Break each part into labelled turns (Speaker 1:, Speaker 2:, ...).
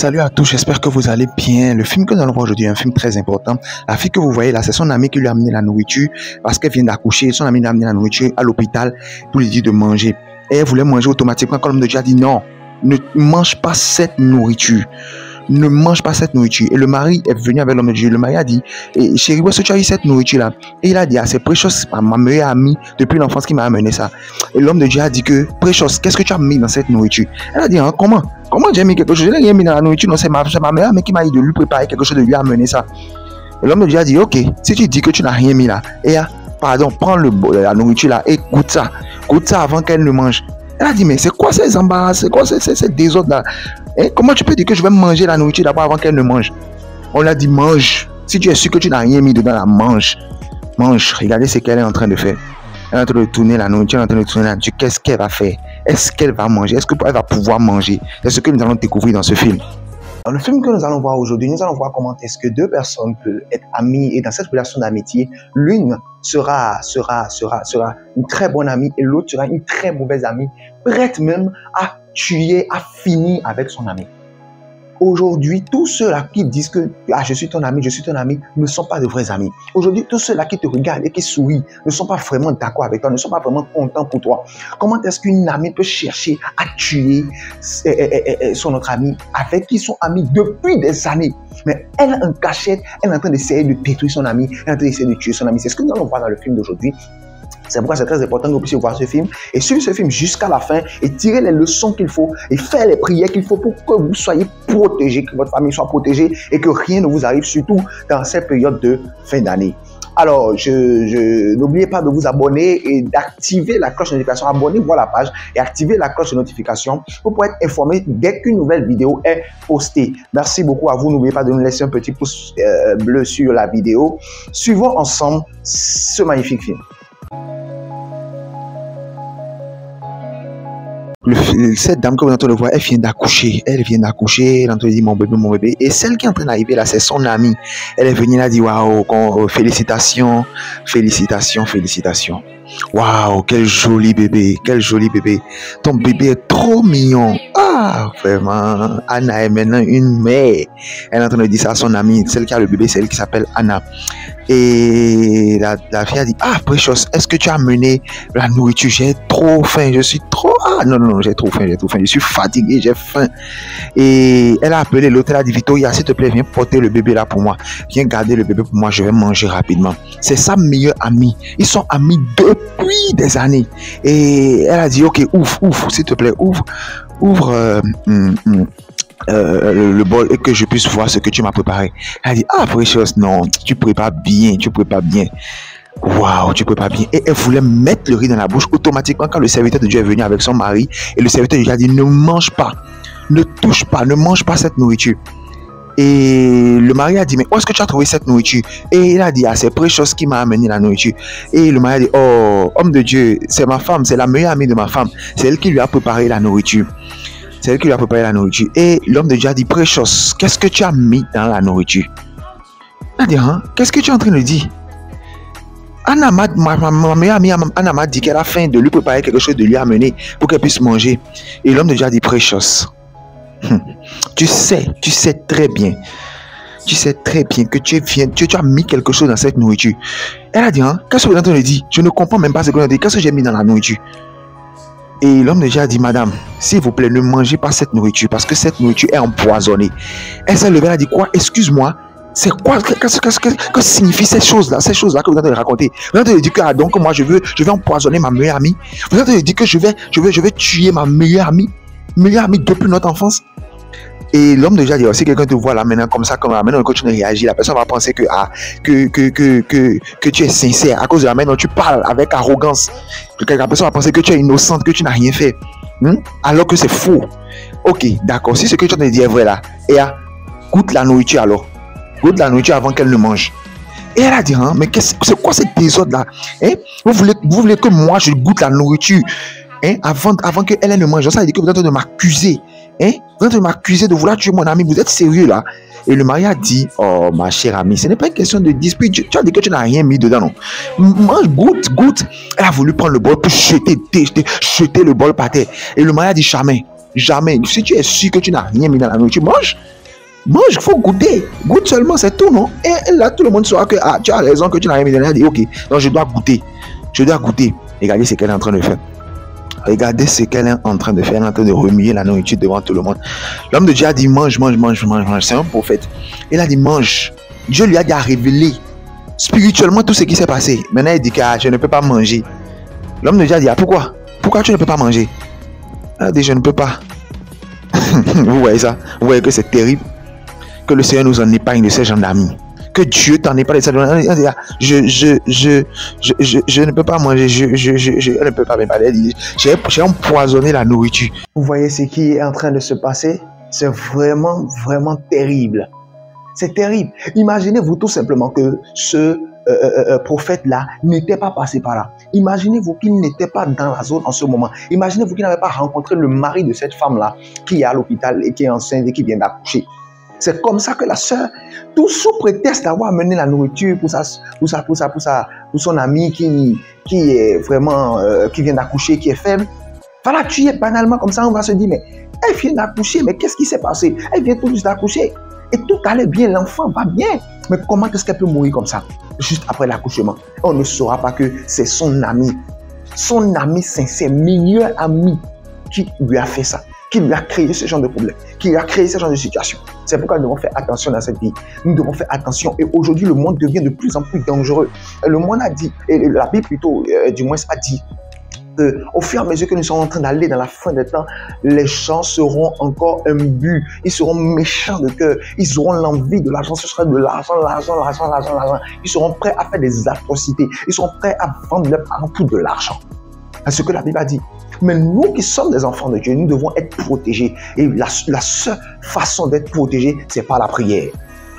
Speaker 1: Salut à tous, j'espère que vous allez bien. Le film que nous allons voir aujourd'hui est un film très important. La fille que vous voyez là, c'est son amie qui lui a amené la nourriture parce qu'elle vient d'accoucher. Son amie lui a amené la nourriture à l'hôpital pour lui dire de manger. Et elle voulait manger automatiquement quand l'homme de Dieu a dit non, ne mange pas cette nourriture. Ne mange pas cette nourriture. Et le mari est venu avec l'homme de Dieu. Le mari a dit, chérie, où est-ce que tu as eu cette nourriture-là? Et il a dit, c'est Precious, ma meilleure amie depuis l'enfance qui m'a amené ça. Et l'homme de Dieu a dit que, Precious, qu'est-ce que tu as mis dans cette nourriture? Elle a dit, hein, comment j'ai mis quelque chose? Je n'ai rien mis dans la nourriture. Non, c'est ma meilleure amie qui m'a dit de lui préparer quelque chose, de lui amener ça. Et l'homme de Dieu a dit, ok, si tu dis que tu n'as rien mis là, et pardon, prends la nourriture là et goûte ça avant qu'elle ne mange. Elle a dit, mais c'est quoi ces embarras? C'est quoi ces désordres là? Et comment tu peux dire que je vais manger la nourriture d'abord avant qu'elle ne mange? On l'a dit, mange. Si tu es sûr que tu n'as rien mis dedans, là, mange. Mange. Regardez ce qu'elle est en train de faire. Elle est en train de tourner la nourriture, elle est en train de tourner la nourriture. Qu'est-ce qu'elle va faire? Est-ce qu'elle va manger? Est-ce qu'elle va pouvoir manger? C'est ce que nous allons découvrir dans ce film. Dans le film que nous allons voir aujourd'hui, nous allons voir comment est-ce que deux personnes peuvent être amies et dans cette relation d'amitié, l'une sera une très bonne amie et l'autre sera une très mauvaise amie, prête même à tuer, à finir avec son ami. Aujourd'hui, tous ceux-là qui disent que je suis ton ami ne sont pas de vrais amis. Aujourd'hui, tous ceux-là qui te regardent et qui sourient ne sont pas vraiment d'accord avec toi, ne sont pas vraiment contents pour toi. Comment est-ce qu'une amie peut chercher à tuer son autre ami avec qui ils sont amis depuis des années? Mais elle, en cachette, elle est en train d'essayer de détruire son ami, elle est en train d'essayer de tuer son ami. C'est ce que nous allons voir dans le film d'aujourd'hui. C'est pourquoi c'est très important que vous puissiez voir ce film et suivre ce film jusqu'à la fin et tirer les leçons qu'il faut et faire les prières qu'il faut pour que vous soyez protégés, que votre famille soit protégée et que rien ne vous arrive, surtout dans cette période de fin d'année. Alors, n'oubliez pas de vous abonner et d'activer la cloche de notification. Abonnez-vous à la page et activez la cloche de notification pour pouvoir être informé dès qu'une nouvelle vidéo est postée. Merci beaucoup à vous. N'oubliez pas de nous laisser un petit pouce bleu sur la vidéo. Suivons ensemble ce magnifique film. Cette dame que vous êtes en train de voir, elle vient d'accoucher. Elle est en train de dire mon bébé. Et celle qui est en train d'arriver là, c'est son amie. Elle est venue là, dit waouh, félicitations. Waouh, quel joli bébé. Ton bébé est trop mignon. Ah, vraiment. Anna est maintenant une mère. Elle est en train de dire ça à son amie. Celle qui a le bébé, c'est elle qui s'appelle Anna. Et la fille a dit, Precious, est-ce que tu as amené la nourriture? J'ai trop faim, non, j'ai trop faim, je suis fatigué, j'ai faim. Et elle a appelé l'autre, elle a dit, Victoria, s'il te plaît, viens porter le bébé là pour moi. Viens garder le bébé pour moi, je vais manger rapidement. C'est sa meilleure amie. Ils sont amis depuis des années. Et elle a dit, ok, ouvre, s'il te plaît, ouvre le bol et que je puisse voir ce que tu m'as préparé. Elle a dit, Precious, non, tu prépares bien. Waouh, tu prépares bien. Et elle voulait mettre le riz dans la bouche automatiquement quand le serviteur de Dieu est venu avec son mari. Et le serviteur de Dieu a dit, ne mange pas, ne touche pas, ne mange pas cette nourriture. Et le mari a dit, mais où est-ce que tu as trouvé cette nourriture? Et il a dit, c'est Precious qui m'a amené la nourriture. Et le mari a dit, oh, homme de Dieu, c'est ma femme, c'est la meilleure amie de ma femme. C'est elle qui lui a préparé la nourriture. Et l'homme de Dieu a dit, Precious, qu'est-ce que tu as mis dans la nourriture? Il a dit, qu'est-ce que tu es en train de dire? Anna, ma meilleure amie, Anna m'a dit qu'elle a faim de lui préparer quelque chose, de lui amener pour qu'elle puisse manger. Et l'homme de Dieu a dit, Precious, tu sais très bien que tu as mis quelque chose dans cette nourriture. Elle a dit, qu'est-ce que vous êtes en train de dire? Je ne comprends même pas ce que vous avez dit. Qu'est-ce que j'ai mis dans la nourriture? Et l'homme de Dieu a dit, madame, s'il vous plaît, ne mangez pas cette nourriture parce que cette nourriture est empoisonnée. Elle s'est levée, elle a dit, quoi? Excuse-moi, c'est quoi? Que signifient ces choses-là que vous êtes en train de raconter? Vous êtes en train de dire que donc moi je vais empoisonner ma meilleure amie. Vous êtes en train de dire que je vais tuer ma meilleure amie depuis notre enfance. Et l'homme de Dieu a dit, si quelqu'un te voit là maintenant comme ça, maintenant quand tu ne réagis, la personne va penser que tu es sincère à cause de la manière dont tu parles avec arrogance. La personne va penser que tu es innocente, que tu n'as rien fait. Alors que c'est faux. Ok, d'accord. Si ce que tu as dit est vrai là, et goûte la nourriture alors. Goûte la nourriture avant qu'elle ne mange. Et elle a dit, mais c'est quoi cette désordre là? Vous voulez que moi je goûte la nourriture avant qu'elle ne mange? Ça veut dire que vous êtes en train de m'accuser. Vous êtes en train de m'accuser de vouloir tuer mon ami. Vous êtes sérieux là? Et le mari a dit, oh ma chère amie, ce n'est pas une question de dispute. Tu as dit que tu n'as rien mis dedans, non? Mange, goûte. Elle a voulu prendre le bol pour jeter le bol par terre. Et le mari a dit, jamais. Si tu es sûr que tu n'as rien mis dans la nourriture, mange. mange, il faut goûter. Goûte seulement, c'est tout, non? Et là, tout le monde saura que tu as raison, que tu n'as rien donné. Elle a dit, ok, donc je dois goûter. Je dois goûter. Regardez ce qu'elle est en train de faire. Regardez ce qu'elle est en train de faire. Elle est en train de remuer la nourriture devant tout le monde. L'homme de Dieu a dit, mange, mange, mange, mange, mange. C'est un prophète. Il a dit, mange. Dieu lui a dit à révéler spirituellement tout ce qui s'est passé. Maintenant, il dit que je ne peux pas manger. L'homme de Dieu a dit, pourquoi? Pourquoi tu ne peux pas manger? Elle a dit, je ne peux pas. Vous voyez ça? Vous voyez que c'est terrible? Que le Seigneur nous en épargne de ces gens d'amis. Que Dieu t'en épargne de ces gens d'amis. Je ne peux pas manger. Je ne peux pas me parler. J'ai empoisonné la nourriture. Vous voyez ce qui est en train de se passer? C'est vraiment, vraiment terrible. C'est terrible. Imaginez-vous tout simplement que ce prophète-là n'était pas passé par là. Imaginez-vous qu'il n'était pas dans la zone en ce moment. Imaginez-vous qu'il n'avait pas rencontré le mari de cette femme-là qui est à l'hôpital et qui est enceinte et qui vient d'accoucher. C'est comme ça que la sœur, tout sous prétexte d'avoir amené la nourriture pour son ami qui est vraiment, qui vient d'accoucher, qui est faible, va la tuer banalement comme ça. On va se dire, mais elle vient d'accoucher, mais qu'est-ce qui s'est passé? Elle vient tout juste d'accoucher. Et tout allait bien, l'enfant va bien. Mais comment est-ce qu'elle peut mourir comme ça, juste après l'accouchement? On ne saura pas que c'est son ami sincère, meilleur ami qui lui a fait ça, qui lui a créé ce genre de problème, qui lui a créé ce genre de situation. C'est pourquoi nous devons faire attention dans cette vie. Nous devons faire attention. Et aujourd'hui, le monde devient de plus en plus dangereux. Le monde a dit, et la Bible plutôt, du moins, a dit, au fur et à mesure que nous sommes en train d'aller dans la fin des temps, les gens seront encore imbus, ils seront méchants de cœur, ils auront l'envie de l'argent, ce sera de l'argent. Ils seront prêts à faire des atrocités, ils seront prêts à vendre leurs parents pour de l'argent. C'est ce que la Bible a dit. Mais nous qui sommes des enfants de Dieu, nous devons être protégés. Et la seule façon d'être protégés, c'est par la prière.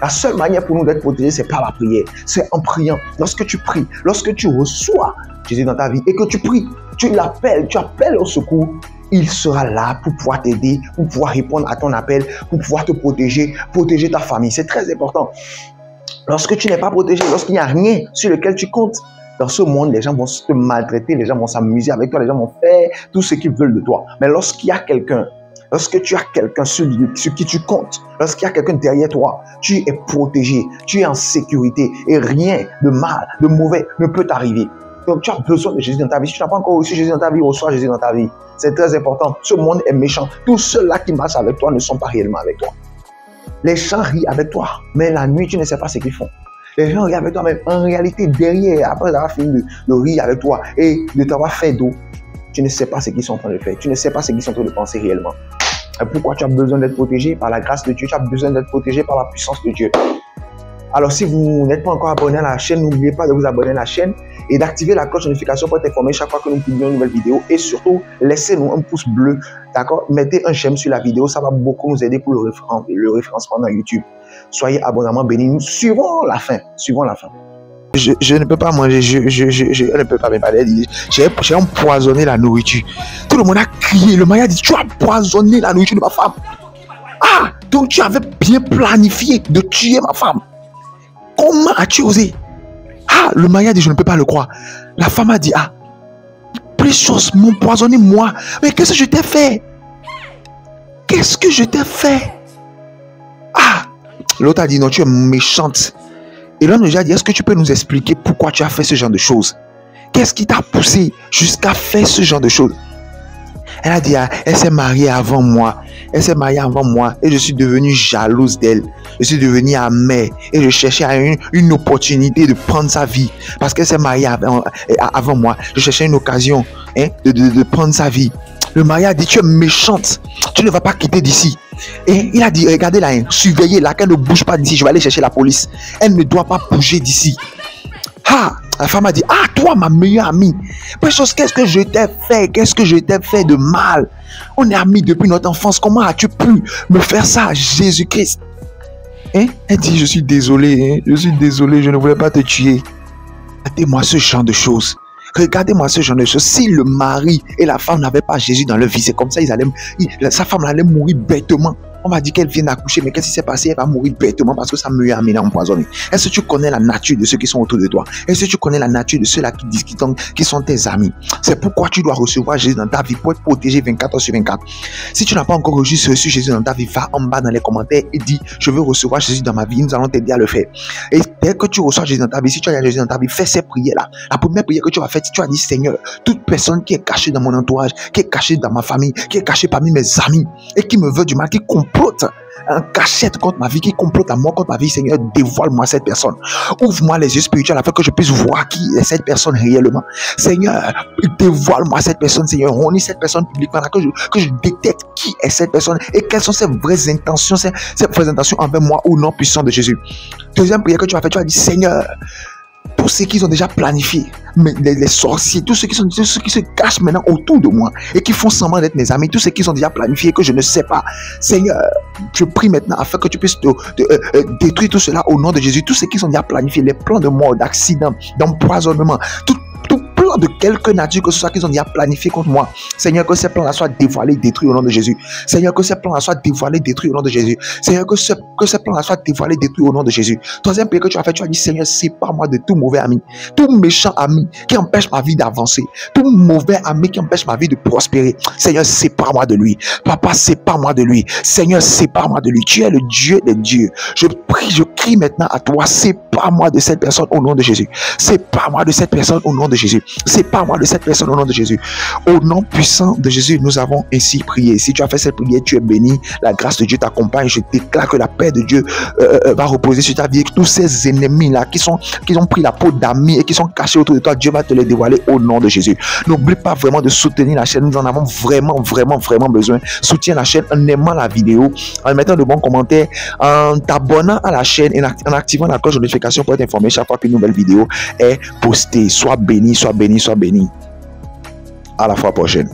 Speaker 1: La seule manière pour nous d'être protégés, c'est par la prière. C'est en priant. Lorsque tu pries, lorsque tu reçois Jésus dans ta vie et que tu pries, tu l'appelles, tu appelles au secours, il sera là pour pouvoir t'aider, pour pouvoir répondre à ton appel, pour pouvoir te protéger ta famille. C'est très important. Lorsque tu n'es pas protégé, lorsqu'il n'y a rien sur lequel tu comptes, dans ce monde, les gens vont te maltraiter, les gens vont s'amuser avec toi, les gens vont faire tout ce qu'ils veulent de toi. Mais lorsqu'il y a quelqu'un, lorsque tu as quelqu'un sur qui tu comptes, lorsqu'il y a quelqu'un derrière toi, tu es protégé, tu es en sécurité et rien de mal, de mauvais ne peut t'arriver. Donc tu as besoin de Jésus dans ta vie. Si tu n'as pas encore reçu Jésus dans ta vie, reçois Jésus dans ta vie. C'est très important. Ce monde est méchant. Tous ceux-là qui marchent avec toi ne sont pas réellement avec toi. Les gens rient avec toi, mais la nuit, tu ne sais pas ce qu'ils font. Les gens rient avec toi, mais en réalité, derrière, après avoir fini de rire avec toi et de t'avoir fait d'eau, tu ne sais pas ce qu'ils sont en train de faire. Tu ne sais pas ce qu'ils sont en train de penser réellement. Et pourquoi tu as besoin d'être protégé? Par la grâce de Dieu. Tu as besoin d'être protégé par la puissance de Dieu. Alors, si vous n'êtes pas encore abonné à la chaîne, n'oubliez pas de vous abonner à la chaîne et d'activer la cloche de notification pour être informé chaque fois que nous publions une nouvelle vidéo. Et surtout, laissez-nous un pouce bleu, d'accord? Mettez un j'aime sur la vidéo, ça va beaucoup nous aider pour le référencement dans YouTube. Soyez abondamment bénis. Nous suivons la fin. Je ne peux pas manger, je ne peux pas me parler. J'ai empoisonné la nourriture. Tout le monde a crié. Le mari a dit, tu as empoisonné la nourriture de ma femme. Ah, donc tu avais bien planifié de tuer ma femme. Comment as-tu osé? Ah, le mari a dit, je ne peux pas le croire. La femme a dit, ah, plus chose, m'empoisonner moi. Mais qu'est-ce que je t'ai fait? Qu'est-ce que je t'ai fait? Ah, l'autre a dit, non, tu es méchante. Et l'homme a dit, est-ce que tu peux nous expliquer pourquoi tu as fait ce genre de choses? Qu'est-ce qui t'a poussé jusqu'à faire ce genre de choses? Elle a dit, ah, elle s'est mariée avant moi. Elle s'est mariée avant moi et je suis devenue jalouse d'elle. Je suis devenue amère et je cherchais une opportunité de prendre sa vie. Parce qu'elle s'est mariée avant moi. Je cherchais une occasion de prendre sa vie. Le mari a dit, tu es méchante. Tu ne vas pas quitter d'ici. Et il a dit, regardez là, surveillez-la, qu'elle ne bouge pas d'ici. Je vais aller chercher la police. Elle ne doit pas bouger d'ici. Ah, la femme a dit, ah, toi, ma meilleure amie. Précieuse, qu'est-ce que je t'ai fait? Qu'est-ce que je t'ai fait de mal? On est amis depuis notre enfance. Comment as-tu pu me faire ça, Jésus-Christ? Elle dit, je suis désolé, je suis désolé, je ne voulais pas te tuer. Regardez-moi ce genre de choses. Regardez-moi ce genre de choses. Si le mari et la femme n'avaient pas Jésus dans leur vie, c'est comme ça, sa femme allait mourir bêtement. On va dire qu'elle vient d'accoucher, mais qu'est-ce qui s'est passé? Elle va mourir bêtement parce que sa meilleure amie l'a empoisonnée. Est-ce que tu connais la nature de ceux qui sont autour de toi? Est-ce que tu connais la nature de ceux-là qui sont tes amis? C'est pourquoi tu dois recevoir Jésus dans ta vie pour être protégé 24 heures sur 24. Si tu n'as pas encore reçu Jésus dans ta vie, va en bas dans les commentaires et dis, je veux recevoir Jésus dans ma vie. Nous allons t'aider à le faire. Et dès que tu reçois Jésus dans ta vie, si tu as Jésus dans ta vie, fais ces prières-là. La première prière que tu vas faire, tu vas dire, Seigneur, toute personne qui est cachée dans mon entourage, qui est cachée dans ma famille, qui est cachée parmi mes amis et qui me veut du mal, qui complote en cachette contre ma vie, qui complote à moi contre ma vie, Seigneur, dévoile-moi cette personne. Ouvre-moi les yeux spirituels afin que je puisse voir qui est cette personne réellement. Seigneur, dévoile-moi cette personne, Seigneur. Réunis cette personne publiquement, que je détecte qui est cette personne et quelles sont ses vraies intentions, ses vraies intentions envers moi au nom puissant de Jésus. Deuxième prière que tu vas faire, tu vas dire, Seigneur, tous ceux qui ont déjà planifié, les sorciers, tous ceux qui se cachent maintenant autour de moi et qui font semblant d'être mes amis, tous ceux qui ont déjà planifié que je ne sais pas, Seigneur, je prie maintenant afin que tu puisses détruire tout cela au nom de Jésus. Tous ceux qui sont déjà planifiés, les plans de mort, d'accident, d'empoisonnement, tout plan de quelque nature que ce soit qu'ils ont déjà planifié contre moi, Seigneur, que ces plans-là soient dévoilés, détruits au nom de Jésus. Seigneur, que ces plans-là soient dévoilés, détruits au nom de Jésus. Seigneur, que ces plans-là soient dévoilés, détruits au nom de Jésus. Troisième prière que tu as fait, tu as dit, Seigneur, sépare-moi de tout mauvais ami, tout méchant ami qui empêche ma vie d'avancer, tout mauvais ami qui empêche ma vie de prospérer. Seigneur, sépare-moi de lui. Papa, sépare-moi de lui. Seigneur, sépare-moi de lui. Tu es le Dieu des dieux. Je prie, je crie maintenant à toi, sépare-moi de cette personne au nom de Jésus. Sépare-moi de cette personne au nom de Jésus. Sépare-moi de cette personne au nom de Jésus. Au nom puissant de Jésus, nous avons ainsi prié. Si tu as fait cette prière, tu es béni. La grâce de Dieu t'accompagne. Je déclare que la paix de Dieu va reposer sur ta vie. Et que tous ces ennemis-là qui ont pris la peau d'amis et qui sont cachés autour de toi, Dieu va te les dévoiler au nom de Jésus. N'oublie pas vraiment de soutenir la chaîne. Nous en avons vraiment besoin. Soutiens la chaîne en aimant la vidéo, en mettant de bons commentaires, en t'abonnant à la chaîne et en activant la cloche de notification pour être informé chaque fois qu'une nouvelle vidéo est postée. Sois béni, sois béni, sois béni. À la fois prochaine.